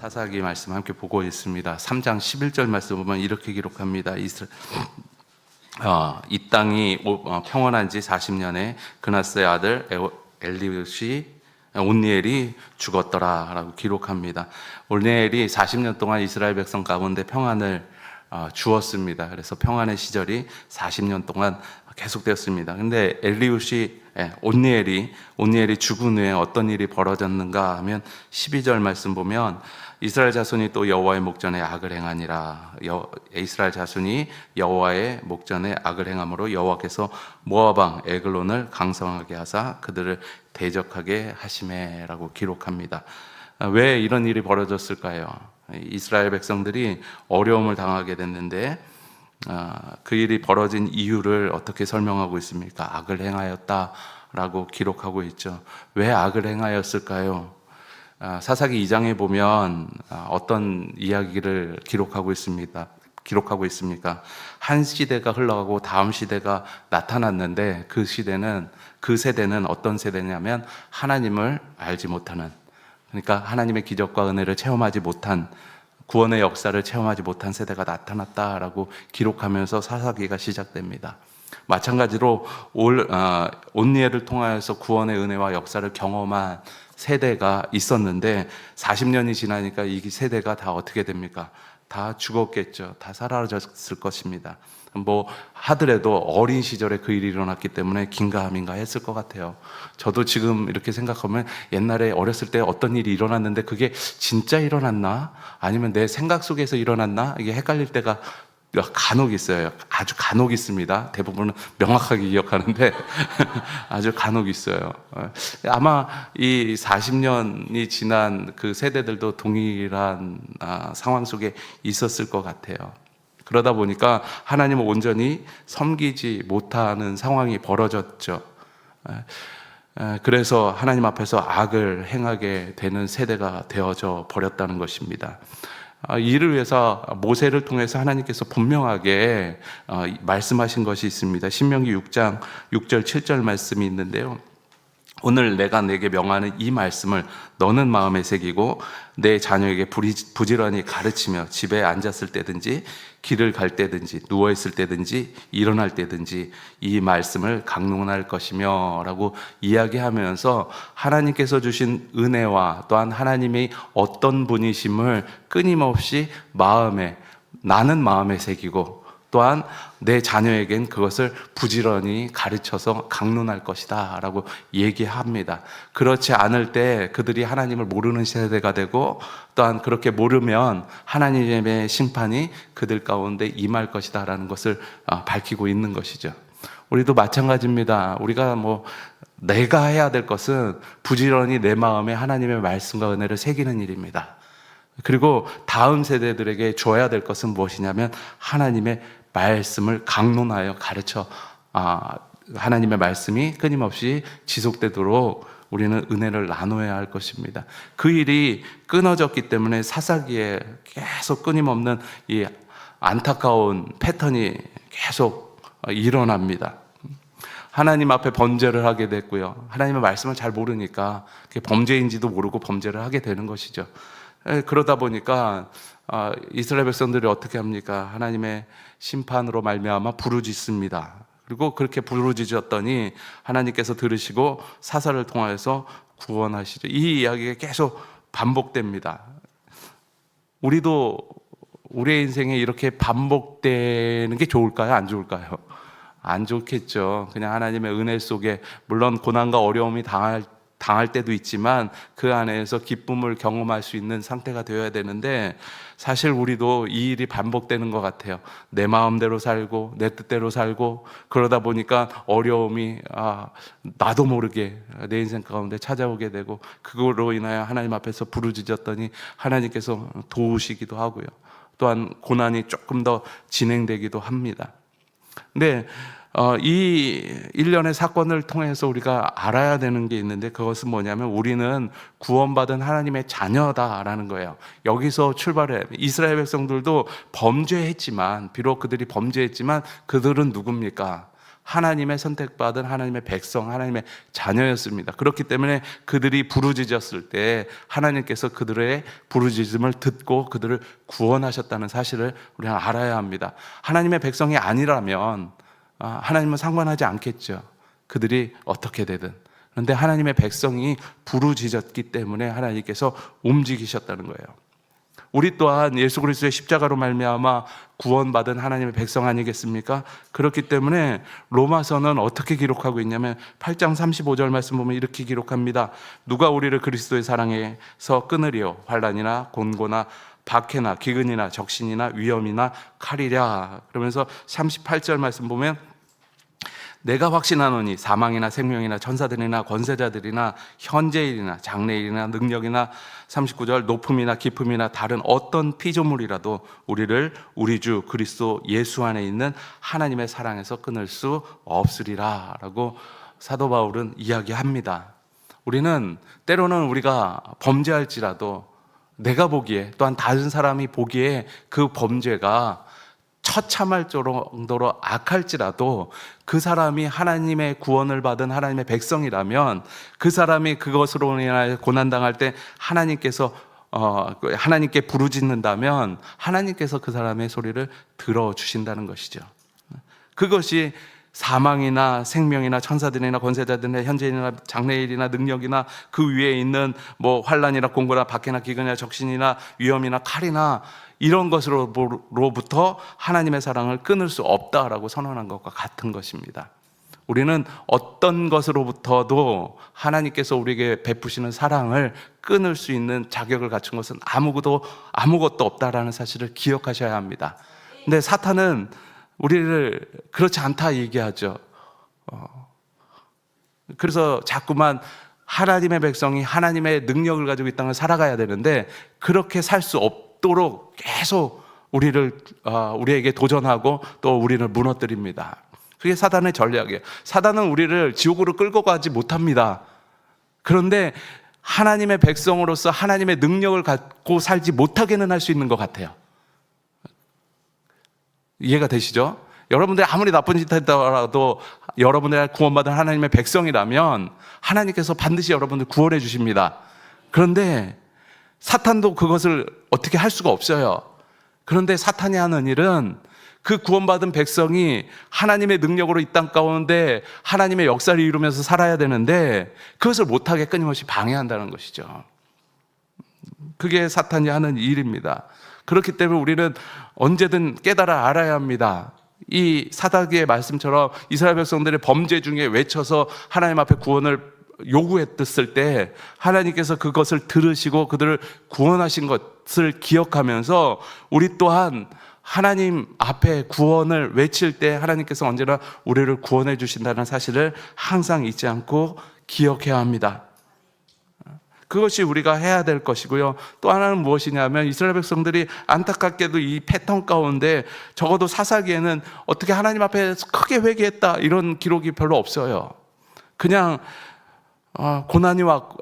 사사기 말씀 함께 보고 있습니다. 3장 11절 말씀 보면 이렇게 기록합니다. 이 땅이 평온한 지 40년에 그나스의 아들 엘리우시 온니엘이 죽었더라 라고 기록합니다. 온니엘이 40년 동안 이스라엘 백성 가운데 평안을 주었습니다. 그래서 평안의 시절이 40년 동안 계속되었습니다. 근데 온니엘이 죽은 후에 어떤 일이 벌어졌는가 하면 12절 말씀 보면 이스라엘 자손이 또 여호와의 목전에 악을 행하니라. 이스라엘 자손이 여호와의 목전에 악을 행함으로 여호와께서 모압 왕 에글론을 강성하게 하사 그들을 대적하게 하시매라고 기록합니다. 왜 이런 일이 벌어졌을까요? 이스라엘 백성들이 어려움을 당하게 됐는데 그 일이 벌어진 이유를 어떻게 설명하고 있습니까? 악을 행하였다라고 기록하고 있죠. 왜 악을 행하였을까요? 사사기 2장에 보면 어떤 이야기를 기록하고 있습니까? 한 시대가 흘러가고 다음 시대가 나타났는데 그 세대는 어떤 세대냐면 하나님을 알지 못하는, 그러니까 하나님의 기적과 은혜를 체험하지 못한, 구원의 역사를 체험하지 못한 세대가 나타났다라고 기록하면서 사사기가 시작됩니다. 마찬가지로 온니엘을 통하여서 구원의 은혜와 역사를 경험한 세대가 있었는데 40년이 지나니까 이 세대가 다 어떻게 됩니까? 다 죽었겠죠. 다 사라졌을 것입니다. 하더라도 어린 시절에 그 일이 일어났기 때문에 긴가민가 했을 것 같아요. 저도 지금 이렇게 생각하면 옛날에 어렸을 때 어떤 일이 일어났는데 그게 진짜 일어났나? 아니면 내 생각 속에서 일어났나? 이게 헷갈릴 때가 간혹 있어요. 아주 간혹 있습니다. 대부분은 명확하게 기억하는데 아주 간혹 있어요. 아마 이 40년이 지난 그 세대들도 동일한 상황 속에 있었을 것 같아요. 그러다 보니까 하나님을 온전히 섬기지 못하는 상황이 벌어졌죠. 그래서 하나님 앞에서 악을 행하게 되는 세대가 되어져 버렸다는 것입니다. 이를 위해서 모세를 통해서 하나님께서 분명하게 말씀하신 것이 있습니다. 신명기 6장 6절 7절 말씀이 있는데요. 오늘 내가 내게 명하는 이 말씀을 너는 마음에 새기고 내 자녀에게 부지런히 가르치며 집에 앉았을 때든지 길을 갈 때든지 누워있을 때든지 일어날 때든지 이 말씀을 강론할 것이며 라고 이야기하면서 하나님께서 주신 은혜와 또한 하나님의 어떤 분이심을 끊임없이 나는 마음에 새기고 또한 내 자녀에겐 그것을 부지런히 가르쳐서 강론할 것이다 라고 얘기합니다. 그렇지 않을 때 그들이 하나님을 모르는 세대가 되고 또한 그렇게 모르면 하나님의 심판이 그들 가운데 임할 것이다 라는 것을 밝히고 있는 것이죠. 우리도 마찬가지입니다. 우리가 내가 해야 될 것은 부지런히 내 마음에 하나님의 말씀과 은혜를 새기는 일입니다. 그리고 다음 세대들에게 줘야 될 것은 무엇이냐면 하나님의 말씀을 강론하여 가르쳐 하나님의 말씀이 끊임없이 지속되도록 우리는 은혜를 나눠야 할 것입니다. 그 일이 끊어졌기 때문에 사사기에 계속 끊임없는 이 안타까운 패턴이 계속 일어납니다. 하나님 앞에 범죄를 하게 됐고요. 하나님의 말씀을 잘 모르니까 그게 범죄인지도 모르고 범죄를 하게 되는 것이죠. 그러다 보니까 이스라엘 백성들이 어떻게 합니까? 하나님의 심판으로 말미암아 부르짖습니다. 그리고 그렇게 부르짖었더니 하나님께서 들으시고 사사를 통하여서 구원하시죠. 이 이야기가 계속 반복됩니다. 우리도 우리의 인생에 이렇게 반복되는 게 좋을까요? 안 좋을까요? 안 좋겠죠. 그냥 하나님의 은혜 속에 물론 고난과 어려움이 당할 때도 있지만 그 안에서 기쁨을 경험할 수 있는 상태가 되어야 되는데 사실 우리도 이 일이 반복되는 것 같아요. 내 마음대로 살고 내 뜻대로 살고 그러다 보니까 어려움이 나도 모르게 내 인생 가운데 찾아오게 되고 그걸로 인하여 하나님 앞에서 부르짖었더니 하나님께서 도우시기도 하고요. 또한 고난이 조금 더 진행되기도 합니다. 근데 이 일련의 사건을 통해서 우리가 알아야 되는 게 있는데 그것은 뭐냐면 우리는 구원받은 하나님의 자녀다라는 거예요. 여기서 출발해. 이스라엘 백성들도 범죄했지만 비록 그들이 범죄했지만 그들은 누굽니까? 하나님의 선택받은 하나님의 백성, 하나님의 자녀였습니다. 그렇기 때문에 그들이 부르짖었을 때 하나님께서 그들의 부르짖음을 듣고 그들을 구원하셨다는 사실을 우리는 알아야 합니다. 하나님의 백성이 아니라면 하나님은 상관하지 않겠죠. 그들이 어떻게 되든. 그런데 하나님의 백성이 부르짖었기 때문에 하나님께서 움직이셨다는 거예요. 우리 또한 예수 그리스도의 십자가로 말미암아 구원받은 하나님의 백성 아니겠습니까? 그렇기 때문에 로마서는 어떻게 기록하고 있냐면 8장 35절 말씀 보면 이렇게 기록합니다. 누가 우리를 그리스도의 사랑에서 끊으리요? 환난이나 곤고나 박해나 기근이나 적신이나 위험이나 칼이랴. 그러면서 38절 말씀 보면 내가 확신하노니 사망이나 생명이나 천사들이나 권세자들이나 현재일이나 장래일이나 능력이나 39절 높음이나 깊음이나 다른 어떤 피조물이라도 우리를 우리 주 그리스도 예수 안에 있는 하나님의 사랑에서 끊을 수 없으리라 라고 사도 바울은 이야기합니다. 우리는 때로는 우리가 범죄할지라도 내가 보기에 또한 다른 사람이 보기에 그 범죄가 처참할 정도로 악할지라도 그 사람이 하나님의 구원을 받은 하나님의 백성이라면 그 사람이 그것으로 인하여 고난당할 때 하나님께서 하나님께 부르짖는다면 하나님께서 그 사람의 소리를 들어주신다는 것이죠. 그것이 사망이나 생명이나 천사들이나 권세자들이나 현재일이나 장래일이나 능력이나 그 위에 있는 뭐 환난이나 공고나 박해나 기근이나 적신이나 위험이나 칼이나 이런 것으로부터 하나님의 사랑을 끊을 수 없다라고 선언한 것과 같은 것입니다. 우리는 어떤 것으로부터도 하나님께서 우리에게 베푸시는 사랑을 끊을 수 있는 자격을 갖춘 것은 아무것도 없다라는 사실을 기억하셔야 합니다. 근데 사탄은 우리를 그렇지 않다 얘기하죠. 그래서 자꾸만 하나님의 백성이 하나님의 능력을 가지고 이 땅을 살아가야 되는데 그렇게 살 수 없도록 계속 우리에게 도전하고 또 우리를 무너뜨립니다. 그게 사단의 전략이에요. 사단은 우리를 지옥으로 끌고 가지 못합니다. 그런데 하나님의 백성으로서 하나님의 능력을 갖고 살지 못하게는 할 수 있는 것 같아요. 이해가 되시죠? 여러분들이 아무리 나쁜 짓 했더라도 여러분들이 구원받은 하나님의 백성이라면 하나님께서 반드시 여러분들 구원해 주십니다. 그런데 사탄도 그것을 어떻게 할 수가 없어요. 그런데 사탄이 하는 일은 그 구원받은 백성이 하나님의 능력으로 이 땅 가운데 하나님의 역사를 이루면서 살아야 되는데 그것을 못하게 끊임없이 방해한다는 것이죠. 그게 사탄이 하는 일입니다. 그렇기 때문에 우리는 언제든 깨달아 알아야 합니다. 이 사사기의 말씀처럼 이스라엘 백성들의 범죄 중에 외쳐서 하나님 앞에 구원을 요구했을 때 하나님께서 그것을 들으시고 그들을 구원하신 것을 기억하면서 우리 또한 하나님 앞에 구원을 외칠 때 하나님께서 언제나 우리를 구원해 주신다는 사실을 항상 잊지 않고 기억해야 합니다. 그것이 우리가 해야 될 것이고요. 또 하나는 무엇이냐면 이스라엘 백성들이 안타깝게도 이 패턴 가운데 적어도 사사기에는 어떻게 하나님 앞에 크게 회개했다 이런 기록이 별로 없어요. 그냥 고난이 왔고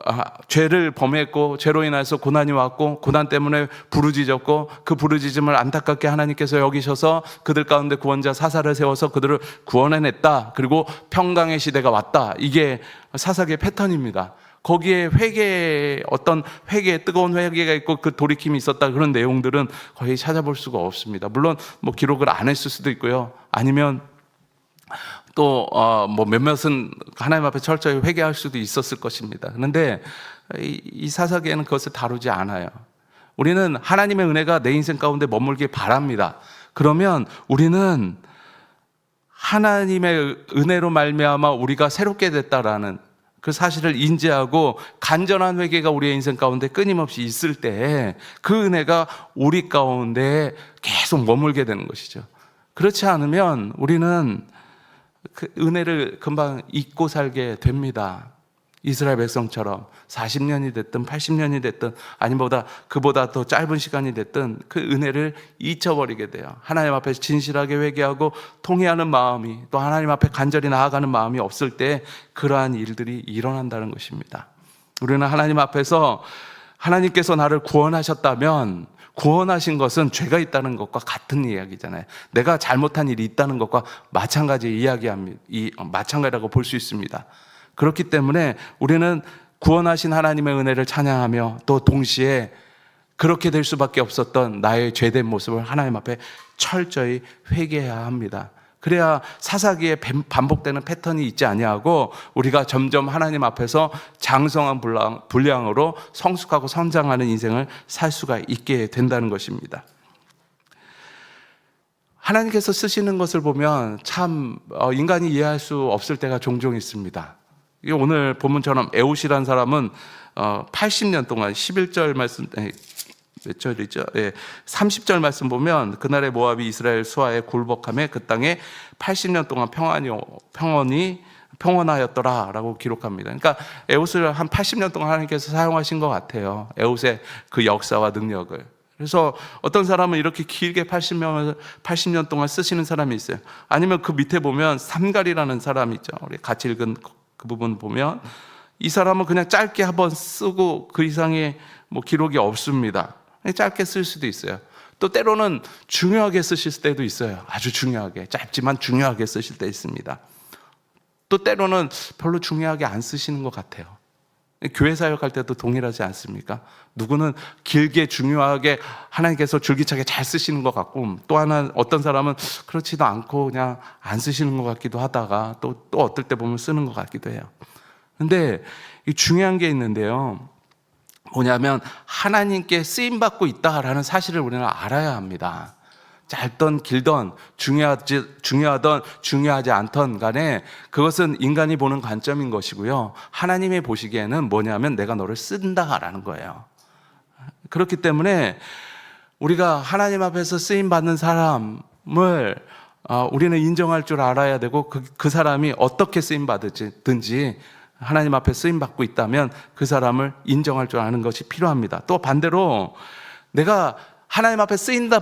죄를 범했고 죄로 인해서 고난이 왔고 고난 때문에 부르짖었고 그 부르짖음을 안타깝게 하나님께서 여기셔서 그들 가운데 구원자 사사를 세워서 그들을 구원해냈다. 그리고 평강의 시대가 왔다. 이게 사사기의 패턴입니다. 거기에 어떤 뜨거운 회개가 있고 그 돌이킴이 있었다 그런 내용들은 거의 찾아볼 수가 없습니다. 물론 뭐 기록을 안 했을 수도 있고요. 아니면 또 몇몇은 하나님 앞에 철저히 회개할 수도 있었을 것입니다. 그런데 이 사사기에는 그것을 다루지 않아요. 우리는 하나님의 은혜가 내 인생 가운데 머물길 바랍니다. 그러면 우리는 하나님의 은혜로 말미암아 우리가 새롭게 됐다라는 그 사실을 인지하고 간절한 회개가 우리의 인생 가운데 끊임없이 있을 때 그 은혜가 우리 가운데 계속 머물게 되는 것이죠. 그렇지 않으면 우리는 그 은혜를 금방 잊고 살게 됩니다. 이스라엘 백성처럼 40년이 됐든 80년이 됐든 아니면 그보다 더 짧은 시간이 됐든 그 은혜를 잊혀버리게 돼요. 하나님 앞에 진실하게 회개하고 통회하는 마음이 또 하나님 앞에 간절히 나아가는 마음이 없을 때 그러한 일들이 일어난다는 것입니다. 우리는 하나님 앞에서 하나님께서 나를 구원하셨다면 구원하신 것은 죄가 있다는 것과 같은 이야기잖아요. 내가 잘못한 일이 있다는 것과 마찬가지 마찬가지라고 볼 수 있습니다. 그렇기 때문에 우리는 구원하신 하나님의 은혜를 찬양하며 또 동시에 그렇게 될 수밖에 없었던 나의 죄된 모습을 하나님 앞에 철저히 회개해야 합니다. 그래야 사사기에 반복되는 패턴이 있지 아니하고 우리가 점점 하나님 앞에서 장성한 분량으로 성숙하고 성장하는 인생을 살 수가 있게 된다는 것입니다. 하나님께서 쓰시는 것을 보면 참 인간이 이해할 수 없을 때가 종종 있습니다. 오늘 본문처럼 에웃이라는 사람은 80년 동안 11절 말씀 몇 절이죠? 30절 말씀 보면 그날의 모압이 이스라엘 수하에 굴복함에 그 땅에 80년 동안 평온하였더라라고 기록합니다. 그러니까 에웃을 한 80년 동안 하나님께서 사용하신 것 같아요. 에웃의 그 역사와 능력을. 그래서 어떤 사람은 이렇게 길게 80년 동안 쓰시는 사람이 있어요. 아니면 그 밑에 보면 삼갈이라는 사람이 있죠. 우리 같이 읽은 그 부분 보면 이 사람은 그냥 짧게 한번 쓰고 그 이상의 기록이 없습니다. 짧게 쓸 수도 있어요. 또 때로는 중요하게 쓰실 때도 있어요. 아주 중요하게, 짧지만 중요하게 쓰실 때 있습니다. 또 때로는 별로 중요하게 안 쓰시는 것 같아요. 교회 사역할 때도 동일하지 않습니까? 누구는 길게 중요하게 하나님께서 줄기차게 잘 쓰시는 것 같고, 또 어떤 사람은 그렇지도 않고 그냥 안 쓰시는 것 같기도 하다가 또 어떨 때 보면 쓰는 것 같기도 해요. 근데 중요한 게 있는데요. 뭐냐면 하나님께 쓰임받고 있다라는 사실을 우리는 알아야 합니다. 짧던 길던 중요하던 중요하지 않던 간에 그것은 인간이 보는 관점인 것이고요. 하나님이 보시기에는 뭐냐면 내가 너를 쓴다라는 거예요. 그렇기 때문에 우리가 하나님 앞에서 쓰임받는 사람을 우리는 인정할 줄 알아야 되고 그 사람이 어떻게 쓰임받든지 하나님 앞에 쓰임받고 있다면 그 사람을 인정할 줄 아는 것이 필요합니다. 또 반대로 내가 하나님 앞에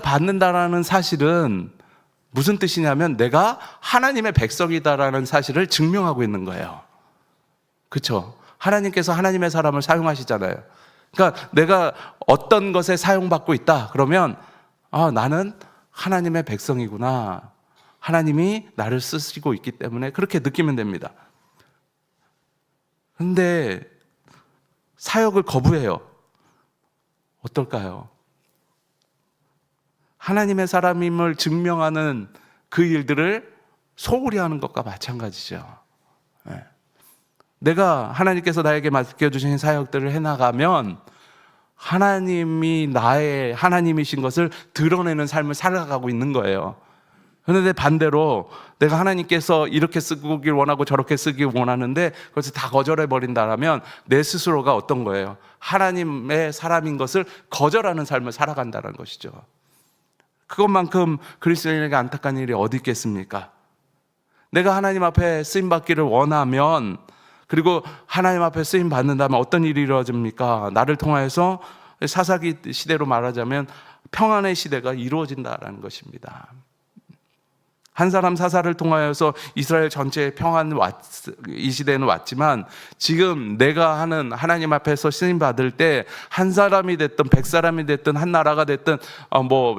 받는다라는 사실은 무슨 뜻이냐면 내가 하나님의 백성이다라는 사실을 증명하고 있는 거예요. 그렇죠? 하나님께서 하나님의 사람을 사용하시잖아요. 그러니까 내가 어떤 것에 사용받고 있다 그러면 나는 하나님의 백성이구나. 하나님이 나를 쓰시고 있기 때문에 그렇게 느끼면 됩니다. 근데 사역을 거부해요. 어떨까요? 하나님의 사람임을 증명하는 그 일들을 소홀히 하는 것과 마찬가지죠. 내가 하나님께서 나에게 맡겨주신 사역들을 해나가면 하나님이 나의 하나님이신 것을 드러내는 삶을 살아가고 있는 거예요. 그런데 반대로 내가 하나님께서 이렇게 쓰길 원하고 저렇게 쓰길 원하는데 그것을 다 거절해 버린다면 내 스스로가 어떤 거예요? 하나님의 사람인 것을 거절하는 삶을 살아간다는 것이죠. 그것만큼 그리스도인에게 안타까운 일이 어디 있겠습니까? 내가 하나님 앞에 쓰임받기를 원하면, 그리고 하나님 앞에 쓰임받는다면 어떤 일이 이루어집니까? 나를 통하여서 사사기 시대로 말하자면 평안의 시대가 이루어진다는 것입니다. 한 사람 사사를 통하여서 이스라엘 전체의 평안이 이 시대에는 왔지만 지금 내가 하는 하나님 앞에서 쓰임받을 때 한 사람이 됐든 100사람이 됐든 한 나라가 됐든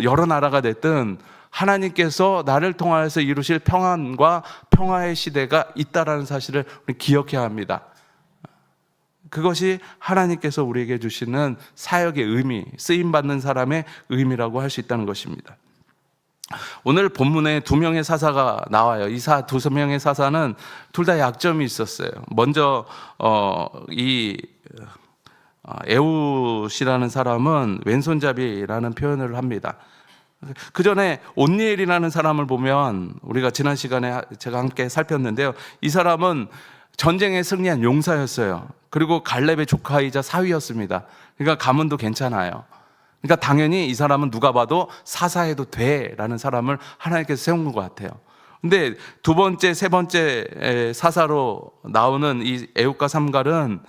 여러 나라가 됐든 하나님께서 나를 통하여서 이루실 평안과 평화의 시대가 있다라는 사실을 우리 기억해야 합니다. 그것이 하나님께서 우리에게 주시는 사역의 의미, 쓰임받는 사람의 의미라고 할 수 있다는 것입니다. 오늘 본문에 두 명의 사사가 나와요. 이 두 명의 사사는 둘 다 약점이 있었어요. 먼저 에웃이라는 사람은 왼손잡이라는 표현을 합니다. 그 전에 온니엘이라는 사람을 보면 우리가 지난 시간에 제가 함께 살폈는데요. 이 사람은 전쟁에 승리한 용사였어요. 그리고 갈렙의 조카이자 사위였습니다. 그러니까 가문도 괜찮아요. 그러니까 당연히 이 사람은 누가 봐도 사사해도 돼라는 사람을 하나님께서 세운 것 같아요. 근데 두 번째, 세 번째 사사로 나오는 이 에웃과 삼갈은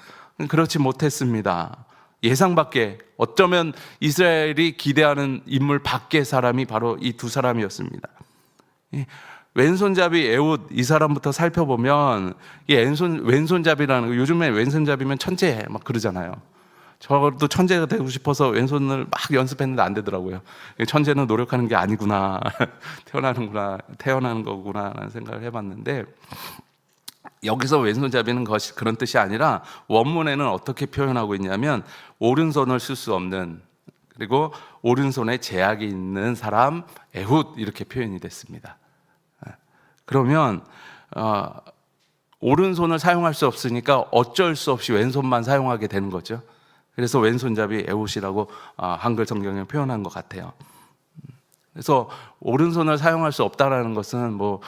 그렇지 못했습니다. 예상 밖에, 어쩌면 이스라엘이 기대하는 인물 밖의 사람이 바로 이 두 사람이었습니다. 왼손잡이 에웃, 이 사람부터 살펴보면 이 왼손잡이라는 거, 요즘에 왼손잡이면 천재 막 그러잖아요. 저도 천재가 되고 싶어서 왼손을 막 연습했는데 안 되더라고요. 천재는 노력하는 게 아니구나. 태어나는 거구나 라는 생각을 해봤는데, 여기서 왼손잡이는 것이 그런 뜻이 아니라 원문에는 어떻게 표현하고 있냐면 오른손을 쓸 수 없는, 그리고 오른손에 제약이 있는 사람 에훗, 이렇게 표현이 됐습니다. 그러면 오른손을 사용할 수 없으니까 어쩔 수 없이 왼손만 사용하게 되는 거죠. 그래서 왼손잡이 에훗이라고 한글 성경에 표현한 것 같아요. 그래서 오른손을 사용할 수 없다라는 것은 뭐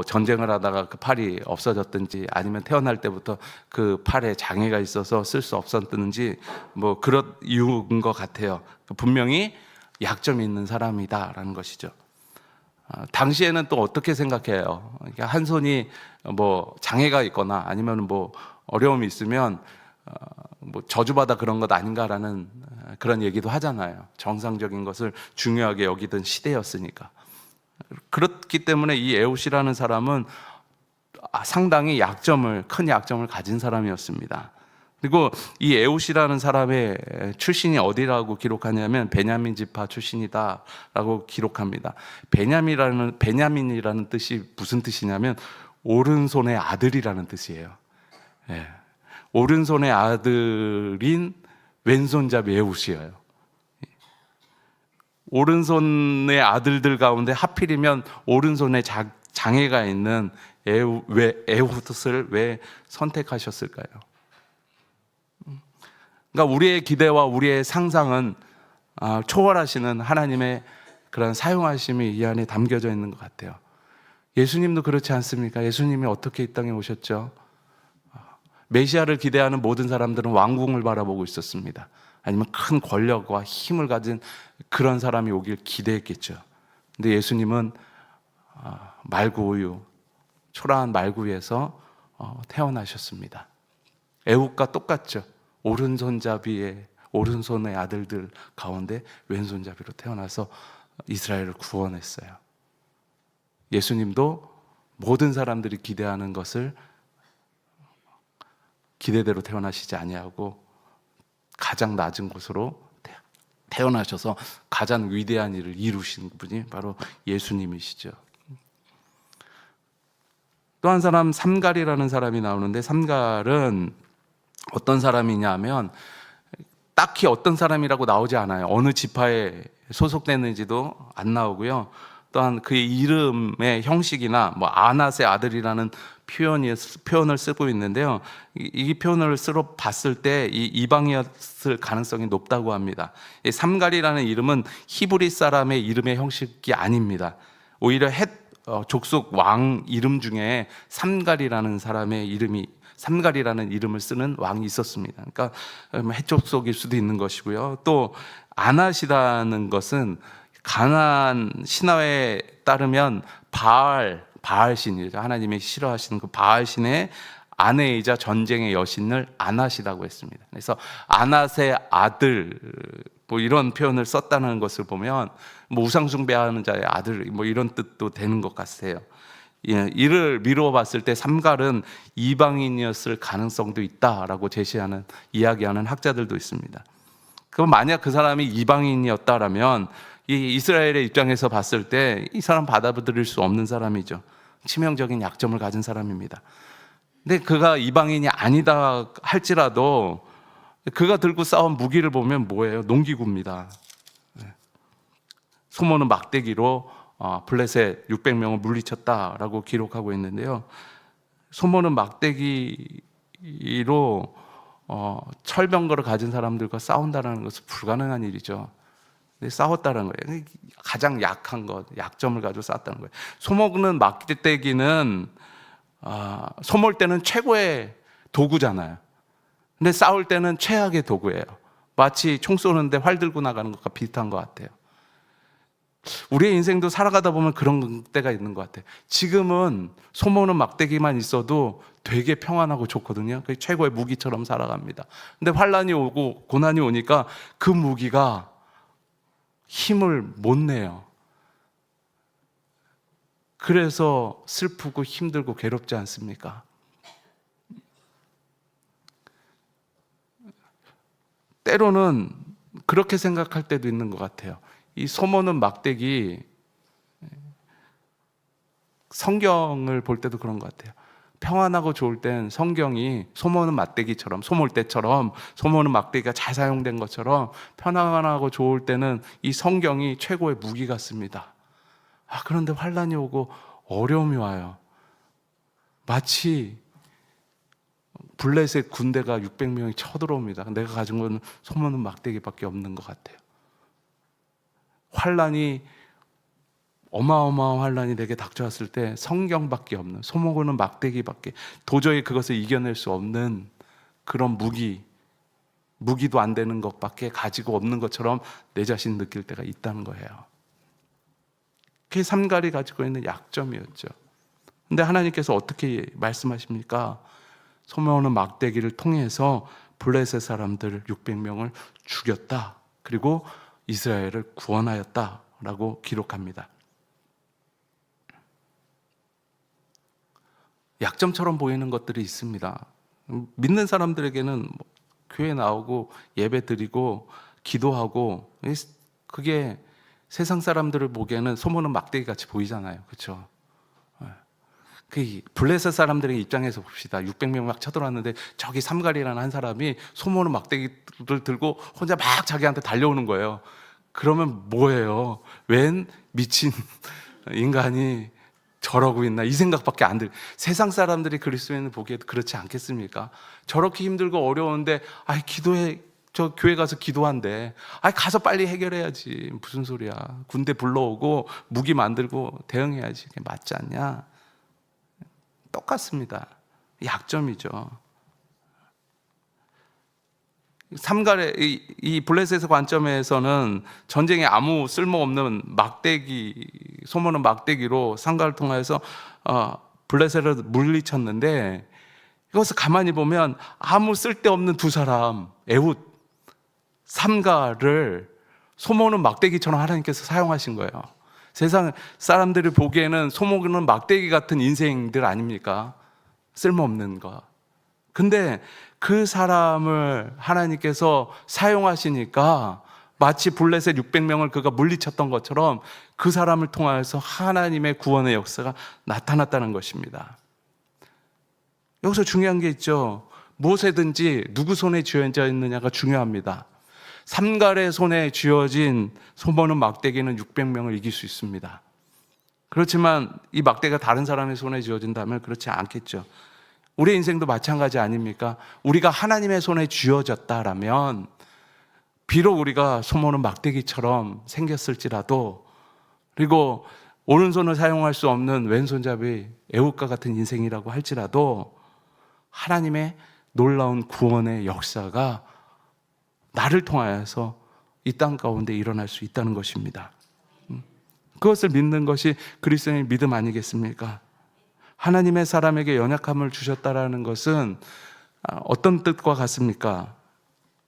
전쟁을 하다가 그 팔이 없어졌든지, 아니면 태어날 때부터 그 팔에 장애가 있어서 쓸 수 없었든지, 뭐 그런 이유인 것 같아요. 분명히 약점이 있는 사람이다라는 것이죠. 당시에는 또 어떻게 생각해요? 한 손이 뭐 장애가 있거나 아니면 뭐 어려움이 있으면 뭐 저주받아 그런 것 아닌가라는 그런 얘기도 하잖아요. 정상적인 것을 중요하게 여기던 시대였으니까. 그렇기 때문에 이 에훗이라는 사람은 상당히 큰 약점을 가진 사람이었습니다. 그리고 이 에훗이라는 사람의 출신이 어디라고 기록하냐면 베냐민 지파 출신이다라고 기록합니다. 베냐민이라는 뜻이 무슨 뜻이냐면 오른손의 아들이라는 뜻이에요. 예. 오른손의 아들인 왼손잡이 에훗이에요. 오른손의 아들들 가운데 하필이면 오른손에 장애가 있는 에훗을 왜 선택하셨을까요? 그러니까 우리의 기대와 우리의 상상은 초월하시는 하나님의 그런 사용하심이 이 안에 담겨져 있는 것 같아요. 예수님도 그렇지 않습니까? 예수님이 어떻게 이 땅에 오셨죠? 메시아를 기대하는 모든 사람들은 왕궁을 바라보고 있었습니다. 아니면 큰 권력과 힘을 가진 그런 사람이 오길 기대했겠죠. 근데 예수님은 말구우유, 초라한 말구유에서 태어나셨습니다. 에훗과 똑같죠. 오른손의 아들들 가운데 왼손잡이로 태어나서 이스라엘을 구원했어요. 예수님도 모든 사람들이 기대하는 것을 기대대로 태어나시지 아니하고 가장 낮은 곳으로 태어나셔서 가장 위대한 일을 이루신 분이 바로 예수님이시죠. 또 한 사람, 삼갈이라는 사람이 나오는데, 삼갈은 어떤 사람이냐 하면 딱히 어떤 사람이라고 나오지 않아요. 어느 지파에 소속됐는지도 안 나오고요. 또한 그의 이름의 형식이나 뭐 아낫의 아들이라는 표현을 쓰고 있는데요. 이 표현을 쓰러 봤을 때 이 이방이었을 가능성이 높다고 합니다. 이 삼갈이라는 이름은 히브리 사람의 이름의 형식이 아닙니다. 오히려 헷 족속 왕 이름 중에 삼갈이라는 이름을 쓰는 왕이 있었습니다. 그러니까 헷 족속일 수도 있는 것이고요. 또 아낫이라는 것은 가나안 신화에 따르면 바알 신이죠. 하나님이 싫어하시는 그 바알 신의 아내이자 전쟁의 여신을 아낫이라고 했습니다. 그래서 아낫의 아들, 뭐 이런 표현을 썼다는 것을 보면 뭐 우상 숭배하는 자의 아들, 뭐 이런 뜻도 되는 것 같아요. 이를 미루어 봤을 때 삼갈은 이방인이었을 가능성도 있다라고 이야기하는 학자들도 있습니다. 그럼 만약 그 사람이 이방인이었다라면 이 이스라엘의 입장에서 봤을 때 이 사람 받아들일 수 없는 사람이죠. 치명적인 약점을 가진 사람입니다. 근데 그가 이방인이 아니다 할지라도 그가 들고 싸운 무기를 보면 뭐예요? 농기구입니다. 소모는 막대기로 블레셋 600명을 물리쳤다라고 기록하고 있는데요. 소모는 막대기로 철병거를 가진 사람들과 싸운다는 것은 불가능한 일이죠. 근데 싸웠다는 거예요. 가장 약한 것, 약점을 가지고 싸웠다는 거예요. 소모는 막대기는 소모할 때는 최고의 도구잖아요. 근데 싸울 때는 최악의 도구예요. 마치 총 쏘는데 활 들고 나가는 것과 비슷한 것 같아요. 우리의 인생도 살아가다 보면 그런 때가 있는 것 같아요. 지금은 소모는 막대기만 있어도 되게 평안하고 좋거든요. 그게 최고의 무기처럼 살아갑니다. 근데 환란이 오고 고난이 오니까 그 무기가 힘을 못 내요. 그래서 슬프고 힘들고 괴롭지 않습니까? 때로는 그렇게 생각할 때도 있는 것 같아요. 이 소모는 막대기, 성경을 볼 때도 그런 것 같아요. 평안하고 좋을 땐 성경이 소모는 막대기처럼, 소몰 때처럼, 소모는 막대기가 잘 사용된 것처럼 편안하고 좋을 때는 이 성경이 최고의 무기 같습니다. 그런데 환란이 오고 어려움이 와요. 마치 블레셋 군대가 600명이 쳐들어옵니다. 내가 가진 건 소모는 막대기밖에 없는 것 같아요. 환란이, 어마어마한 환란이 내게 닥쳐왔을 때 성경밖에 없는, 소모는 막대기밖에, 도저히 그것을 이겨낼 수 없는 그런 무기도 안 되는 것밖에 가지고 없는 것처럼 내 자신 느낄 때가 있다는 거예요. 그게 삼갈이 가지고 있는 약점이었죠. 근데 하나님께서 어떻게 말씀하십니까? 소모는 막대기를 통해서 블레셋 사람들 600명을 죽였다. 그리고 이스라엘을 구원하였다라고 기록합니다. 약점처럼 보이는 것들이 있습니다. 믿는 사람들에게는 교회 나오고 예배 드리고 기도하고, 그게 세상 사람들을 보기에는 소모는 막대기 같이 보이잖아요. 그렇죠? 그 블레셋 사람들의 입장에서 봅시다. 600명 막 쳐들어왔는데 저기 삼갈이라는 한 사람이 소모는 막대기를 들고 혼자 막 자기한테 달려오는 거예요. 그러면 뭐예요? 웬 미친 인간이 저러고 있나, 이 생각밖에 안 들. 세상 사람들이 그리스도인을 보기에도 그렇지 않겠습니까? 저렇게 힘들고 어려운데 기도해, 저 교회 가서 기도한대. 가서 빨리 해결해야지. 무슨 소리야? 군대 불러오고 무기 만들고 대응해야지. 그게 맞지 않냐? 똑같습니다. 약점이죠. 삼갈의 이 블레셋의 관점에서는 전쟁에 아무 쓸모없는 막대기, 소모는 막대기로 삼갈을 통해서 블레셋을 물리쳤는데, 이것을 가만히 보면 아무 쓸데없는 두 사람, 에훗, 삼갈을 소모는 막대기처럼 하나님께서 사용하신 거예요. 세상 사람들이 보기에는 소모는 막대기 같은 인생들 아닙니까? 쓸모없는 거. 근데 그 사람을 하나님께서 사용하시니까 마치 블레셋 600명을 그가 물리쳤던 것처럼 그 사람을 통하여서 하나님의 구원의 역사가 나타났다는 것입니다. 여기서 중요한 게 있죠. 무엇이든지 누구 손에 쥐어져 있느냐가 중요합니다. 삼갈의 손에 쥐어진 소모는 막대기는 600명을 이길 수 있습니다. 그렇지만 이 막대기가 다른 사람의 손에 쥐어진다면 그렇지 않겠죠. 우리의 인생도 마찬가지 아닙니까? 우리가 하나님의 손에 쥐어졌다라면 비록 우리가 소모는 막대기처럼 생겼을지라도, 그리고 오른손을 사용할 수 없는 왼손잡이 애국과 같은 인생이라고 할지라도 하나님의 놀라운 구원의 역사가 나를 통하여서 이 땅 가운데 일어날 수 있다는 것입니다. 그것을 믿는 것이 그리스도인의 믿음 아니겠습니까? 하나님의 사람에게 연약함을 주셨다라는 것은 어떤 뜻과 같습니까?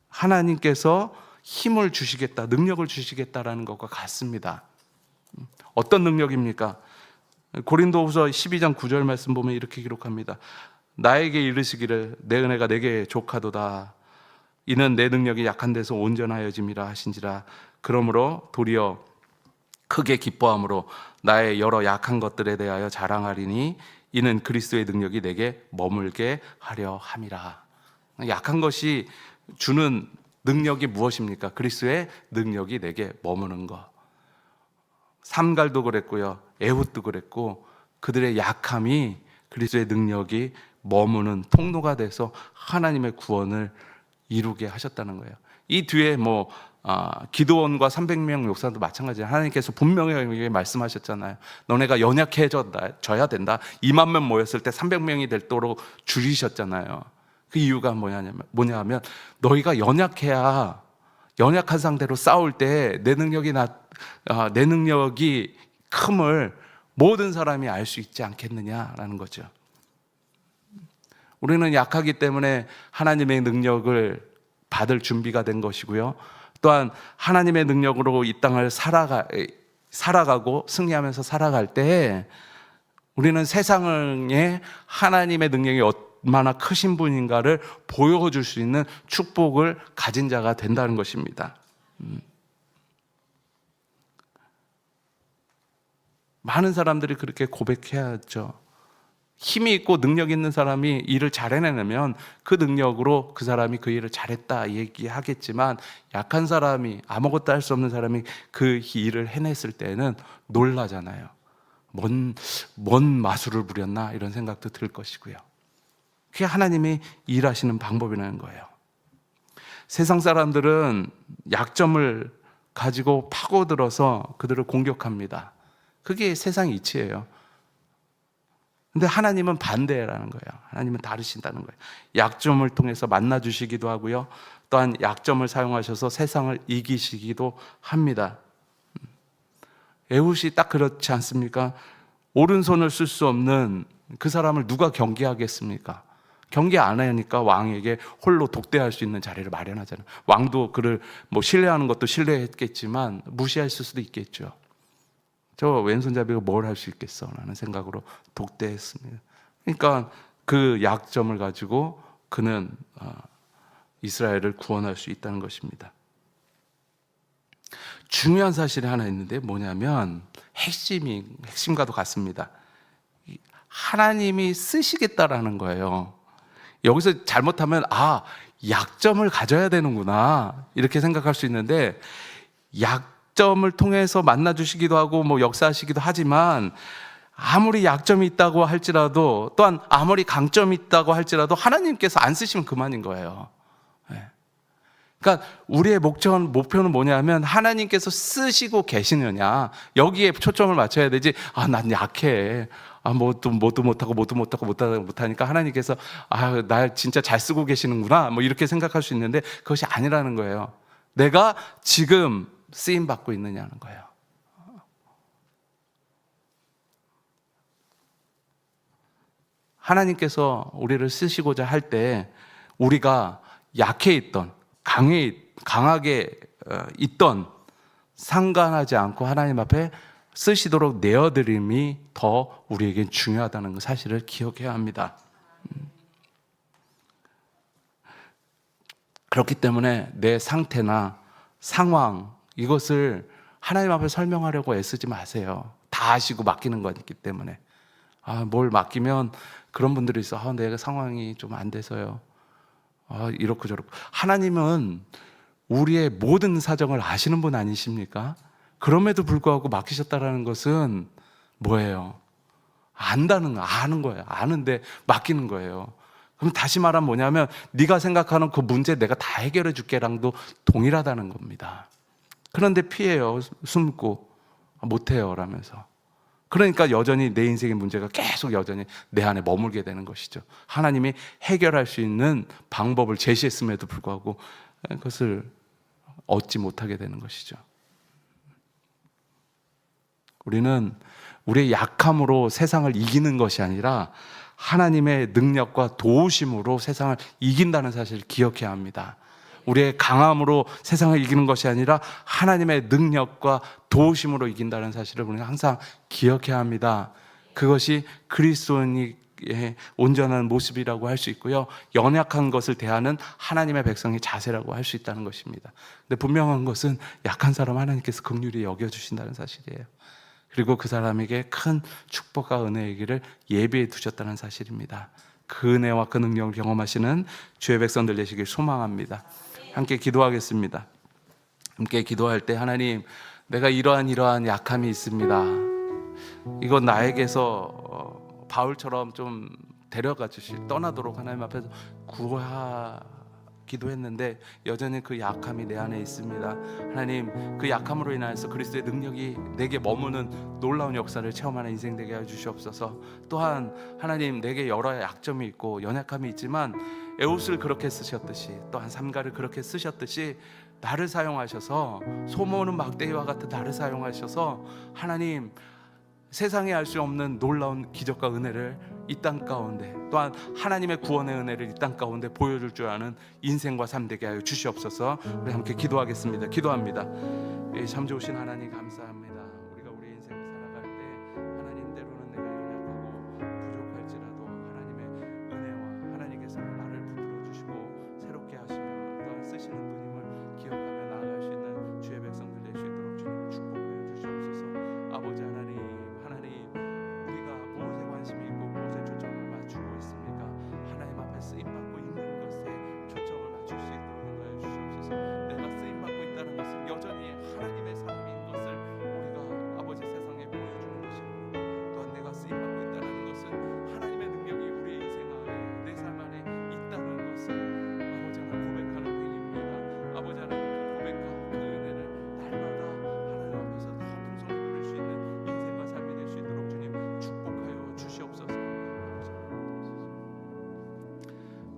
하나님께서 힘을 주시겠다, 능력을 주시겠다라는 것과 같습니다. 어떤 능력입니까? 고린도후서 12장 9절 말씀 보면 이렇게 기록합니다. 나에게 이르시기를 내 은혜가 내게 족하도다. 이는 내 능력이 약한 데서 온전하여짐이라 하신지라. 그러므로 도리어 크게 기뻐함으로 나의 여러 약한 것들에 대하여 자랑하리니 이는 그리스도의 능력이 내게 머물게 하려 함이라. 약한 것이 주는 능력이 무엇입니까? 그리스도의 능력이 내게 머무는 것. 삼갈도 그랬고요, 에훗도 그랬고, 그들의 약함이 그리스도의 능력이 머무는 통로가 돼서 하나님의 구원을 이루게 하셨다는 거예요. 이 뒤에 기드온과 300명 욕사도 마찬가지예요. 하나님께서 분명히 말씀하셨잖아요. 너네가 연약해져야 된다. 2만 명 모였을 때 300명이 될도록 줄이셨잖아요. 그 이유가 뭐냐면 너희가 연약해야, 연약한 상대로 싸울 때 내 능력이 큼을 모든 사람이 알 수 있지 않겠느냐라는 거죠. 우리는 약하기 때문에 하나님의 능력을 받을 준비가 된 것이고요. 또한 하나님의 능력으로 이 땅을 살아가고 승리하면서 살아갈 때 우리는 세상에 하나님의 능력이 얼마나 크신 분인가를 보여줄 수 있는 축복을 가진 자가 된다는 것입니다. 많은 사람들이 그렇게 고백해야죠. 힘이 있고 능력 있는 사람이 일을 잘 해내면 그 능력으로 그 사람이 그 일을 잘했다 얘기하겠지만, 약한 사람이, 아무것도 할 수 없는 사람이 그 일을 해냈을 때는 놀라잖아요. 뭔 마술을 부렸나 이런 생각도 들 것이고요. 그게 하나님이 일하시는 방법이라는 거예요. 세상 사람들은 약점을 가지고 파고들어서 그들을 공격합니다. 그게 세상 이치예요. 근데 하나님은 반대라는 거예요. 하나님은 다르신다는 거예요. 약점을 통해서 만나주시기도 하고요, 또한 약점을 사용하셔서 세상을 이기시기도 합니다. 에훗이 딱 그렇지 않습니까? 오른손을 쓸 수 없는 그 사람을 누가 경계하겠습니까? 경계 안 하니까 왕에게 홀로 독대할 수 있는 자리를 마련하잖아요. 왕도 그를 신뢰하는 것도 신뢰했겠지만 무시할 수도 있겠죠. 저 왼손잡이가 뭘 할 수 있겠어 라는 생각으로 독대했습니다. 그러니까 그 약점을 가지고 그는 이스라엘을 구원할 수 있다는 것입니다. 중요한 사실이 하나 있는데 뭐냐면 핵심과도 같습니다. 하나님이 쓰시겠다라는 거예요. 여기서 잘못하면 약점을 가져야 되는구나 이렇게 생각할 수 있는데, 약점을 통해서 만나주시기도 하고 역사하시기도 하지만, 아무리 약점이 있다고 할지라도, 또한 아무리 강점이 있다고 할지라도 하나님께서 안 쓰시면 그만인 거예요. 그러니까 우리의 목표는 뭐냐면 하나님께서 쓰시고 계시느냐, 여기에 초점을 맞춰야 되지. 난 약해, 뭐도 못하니까 하나님께서 날 진짜 잘 쓰고 계시는구나 이렇게 생각할 수 있는데, 그것이 아니라는 거예요. 내가 지금 쓰임 받고 있느냐는 거예요. 하나님께서 우리를 쓰시고자 할 때 우리가 약해 있던, 강하게 있던 상관하지 않고 하나님 앞에 쓰시도록 내어드림이 더 우리에겐 중요하다는 사실을 기억해야 합니다. 그렇기 때문에 내 상태나 상황, 이것을 하나님 앞에 설명하려고 애쓰지 마세요. 다 아시고 맡기는 거기 때문에. 뭘 맡기면 그런 분들이 있어. 내가 상황이 좀 안 돼서요. 이렇고 저렇고. 하나님은 우리의 모든 사정을 아시는 분 아니십니까? 그럼에도 불구하고 맡기셨다라는 것은 뭐예요? 아는 거예요. 아는데 맡기는 거예요. 그럼 다시 말하면 뭐냐면, 네가 생각하는 그 문제 내가 다 해결해 줄게랑도 동일하다는 겁니다. 그런데 피해요. 숨고 못해요 라면서. 그러니까 여전히 내 인생의 문제가 계속 여전히 내 안에 머물게 되는 것이죠. 하나님이 해결할 수 있는 방법을 제시했음에도 불구하고 그것을 얻지 못하게 되는 것이죠. 우리는 우리의 약함으로 세상을 이기는 것이 아니라 하나님의 능력과 도우심으로 세상을 이긴다는 사실을 기억해야 합니다. 우리의 강함으로 세상을 이기는 것이 아니라 하나님의 능력과 도우심으로 이긴다는 사실을 우리는 항상 기억해야 합니다. 그것이 그리스도인의 온전한 모습이라고 할 수 있고요, 연약한 것을 대하는 하나님의 백성의 자세라고 할 수 있다는 것입니다. 근데 분명한 것은 약한 사람 하나님께서 긍휼히 여겨주신다는 사실이에요. 그리고 그 사람에게 큰 축복과 은혜의 길을 예비해 두셨다는 사실입니다. 그 은혜와 그 능력을 경험하시는 주의 백성들 되시길 소망합니다. 함께 기도하겠습니다. 함께 기도할 때, 하나님, 내가 이러한 약함이 있습니다. 이건 나에게서 바울처럼 좀 데려가 떠나도록 하나님 앞에서 구하기도 했는데 여전히 그 약함이 내 안에 있습니다. 하나님, 그 약함으로 인하여서 그리스도의 능력이 내게 머무는 놀라운 역사를 체험하는 인생 되게 해주시옵소서. 또한 하나님, 내게 여러 약점이 있고 연약함이 있지만 에훗을 그렇게 쓰셨듯이, 또한 삼가를 그렇게 쓰셨듯이 나를 사용하셔서, 소모는 막대기와 같은 나를 사용하셔서 하나님, 세상에 알 수 없는 놀라운 기적과 은혜를 이 땅 가운데, 또한 하나님의 구원의 은혜를 이 땅 가운데 보여줄 줄 아는 인생과 삶 되게 하여 주시옵소서. 우리 함께 기도하겠습니다. 기도합니다. 참 좋으신 하나님 감사합니다. 우리가 우리 인생을 살아갈 때 하나님, 때로는 내가 연약하고 부족할지라도 하나님의 은혜와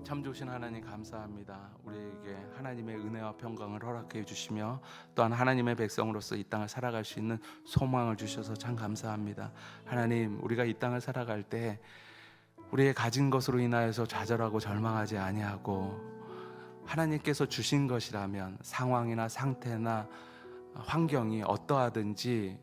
참 좋으신 하나님 감사합니다. 우리에게 하나님의 은혜와 평강을 허락해 주시며 또한 하나님의 백성으로서 이 땅을 살아갈 수 있는 소망을 주셔서 참 감사합니다. 하나님, 우리가 이 땅을 살아갈 때 우리의 가진 것으로 인하여서 좌절하고 절망하지 아니하고 하나님께서 주신 것이라면 상황이나 상태나 환경이 어떠하든지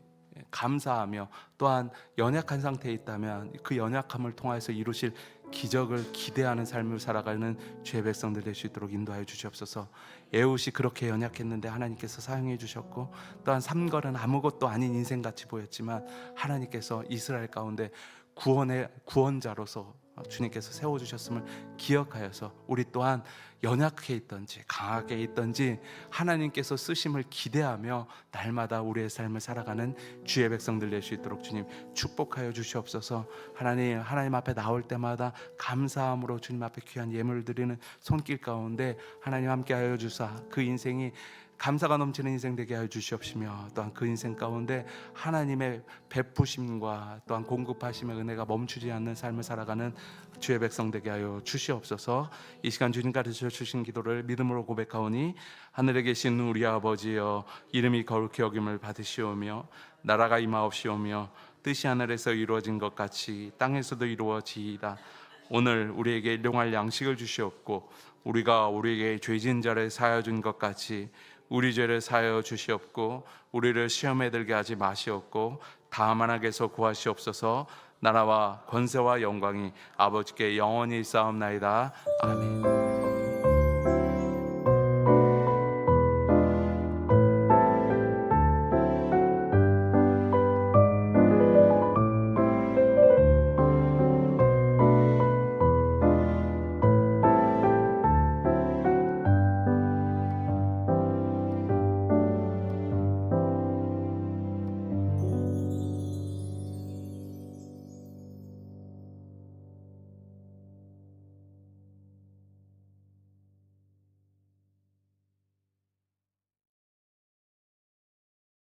감사하며 또한 연약한 상태에 있다면 그 연약함을 통해서 이루실 기적을 기대하는 삶을 살아가는 주의 백성들 될 수 있도록 인도하여 주시옵소서. 에훗이 그렇게 연약했는데 하나님께서 사용해 주셨고 또한 삼걸은 아무것도 아닌 인생같이 보였지만 하나님께서 이스라엘 가운데 구원의 구원자로서 주님께서 세워주셨음을 기억하여서 우리 또한 연약해 있든지 강하게 있든지 하나님께서 쓰심을 기대하며 날마다 우리의 삶을 살아가는 주의 백성들 될 수 있도록 주님 축복하여 주시옵소서. 하나님 앞에 나올 때마다 감사함으로 주님 앞에 귀한 예물을 드리는 손길 가운데 하나님 함께하여 주사 그 인생이 감사가 넘치는 인생 되게 하여 주시옵시며 또한 그 인생 가운데 하나님의 베푸심과 또한 공급하심의 은혜가 멈추지 않는 삶을 살아가는 주의 백성 되게 하여 주시옵소서. 이 시간 주님 가르쳐 주신 기도를 믿음으로 고백하오니 하늘에 계신 우리 아버지여 이름이 거룩히 여김을 받으시오며 나라가 임하옵시오며 뜻이 하늘에서 이루어진 것 같이 땅에서도 이루어지이다. 오늘 우리에게 일용할 양식을 주시옵고 우리가 우리에게 죄진 자를 사하여 준 것 같이 우리 죄를 사하여 주시옵고 우리를 시험에 들게 하지 마시옵고 다만 악에서 구하시옵소서. 나라와 권세와 영광이 아버지께 영원히 있사옵나이다. 아멘.